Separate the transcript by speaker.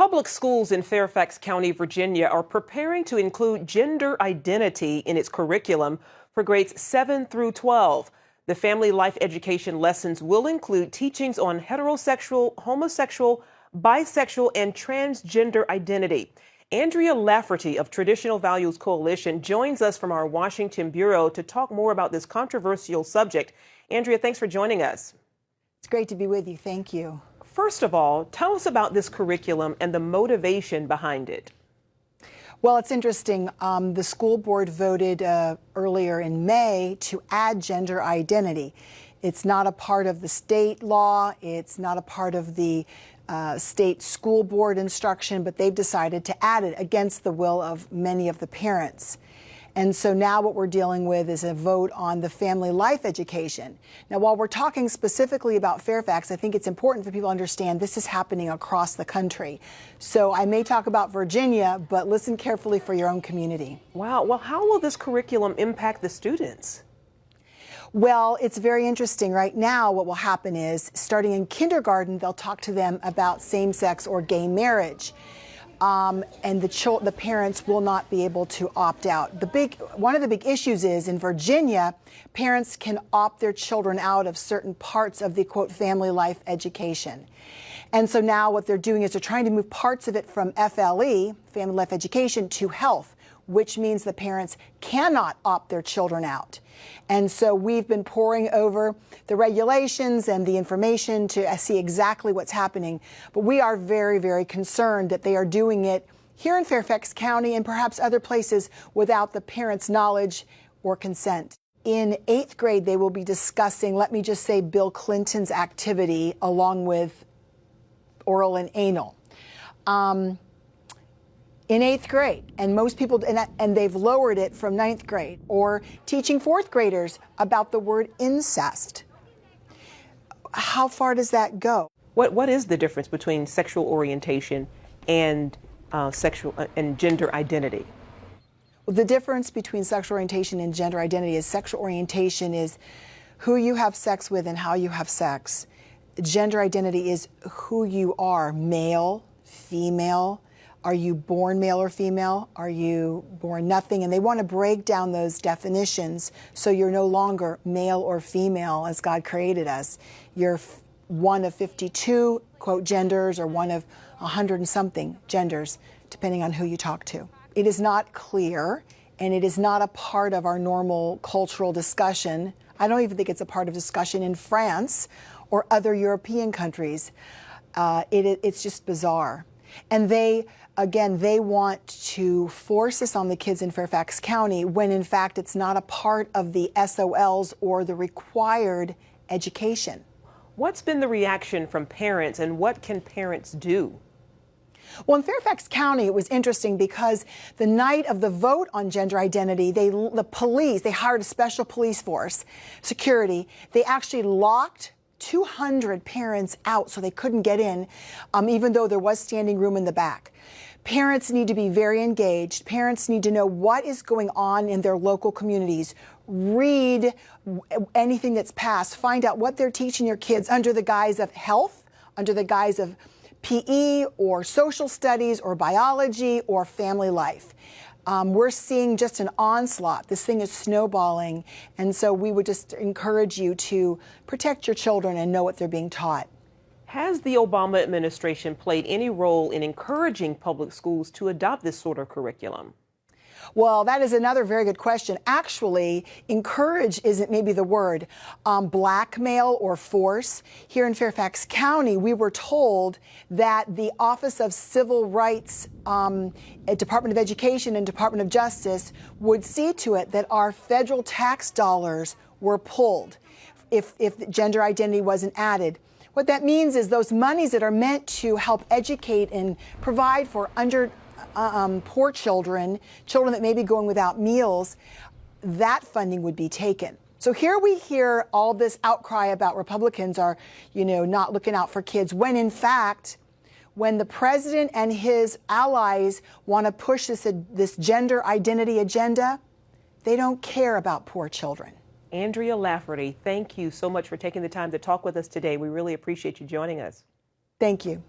Speaker 1: Public schools in Fairfax County, Virginia are preparing to include gender identity in its curriculum for grades 7 through 12. The family life education lessons will include teachings on heterosexual, homosexual, bisexual, and transgender identity. Andrea Lafferty of Traditional Values Coalition joins us from our Washington bureau to talk more about this controversial subject. Andrea, thanks for joining us.
Speaker 2: It's great to be with you. Thank you.
Speaker 1: First of all, tell us about this curriculum and the motivation behind it.
Speaker 2: Well, it's interesting. The school board voted earlier in May to add gender identity. It's not a part of the state law. It's not a part of the state school board instruction, but they've decided to add it against the will of many of the parents. And so now what we're dealing with is a vote on the family life education. Now, while we're talking specifically about Fairfax, I think it's important for people to understand this is happening across the country. So I may talk about Virginia, but listen carefully for your own community.
Speaker 1: Wow. Well, how will this curriculum impact the students?
Speaker 2: Well, it's very interesting. Right now, what will happen is, starting in kindergarten, they'll talk to them about same-sex or gay marriage. And the parents will not be able to opt out. One of the big issues is in Virginia, parents can opt their children out of certain parts of the, quote, family life education. And so now what they're doing is they're trying to move parts of it from FLE, family life education, to health, which means the parents cannot opt their children out. And so we've been poring over the regulations and the information to see exactly what's happening. But we are very, very concerned that they are doing it here in Fairfax County and perhaps other places without the parents' knowledge or consent. In 8th grade, they will be discussing, let me just say, Bill Clinton's activity along with oral and anal. In 8th grade, and most people, and they've lowered it from 9th grade, or teaching 4th graders about the word incest. How far does that go?
Speaker 1: What is the difference between sexual orientation and gender identity?
Speaker 2: Well, the difference between sexual orientation and gender identity is sexual orientation is who you have sex with and how you have sex. Gender identity is who you are, male, female. Are you born male or female? Are you born nothing? And they want to break down those definitions so you're no longer male or female as God created us. You're one of 52, quote, genders, or one of 100 and something genders, depending on who you talk to. It is not clear, and it is not a part of our normal cultural discussion. I don't even think it's a part of discussion in France or other European countries. It's just bizarre. And they want to force this on the kids in Fairfax County when, in fact, it's not a part of the SOLs or the required education.
Speaker 1: What's been the reaction from parents, and what can parents do?
Speaker 2: Well, in Fairfax County, it was interesting because the night of the vote on gender identity, the police, they hired a special police force, security. They actually locked 200 parents out so they couldn't get in, even though there was standing room in the back. Parents need to be very engaged. Parents need to know what is going on in their local communities. Read anything that's passed. Find out what they're teaching your kids under the guise of health, under the guise of PE or social studies or biology or family life. We're seeing just an onslaught. This thing is snowballing. And so we would just encourage you to protect your children and know what they're being taught.
Speaker 1: Has the Obama administration played any role in encouraging public schools to adopt this sort of curriculum?
Speaker 2: Well, that is another very good question. Actually, encourage isn't maybe the word. Blackmail or force. Here in Fairfax County, we were told that the Office of Civil Rights at Department of Education and Department of Justice would see to it that our federal tax dollars were pulled if gender identity wasn't added. What that means is those monies that are meant to help educate and provide for poor children that may be going without meals, that funding would be taken. So here we hear all this outcry about Republicans are, not looking out for kids, when in fact, when the president and his allies want to push this gender identity agenda, they don't care about poor children.
Speaker 1: Andrea Lafferty, thank you so much for taking the time to talk with us today. We really appreciate you joining us.
Speaker 2: Thank you.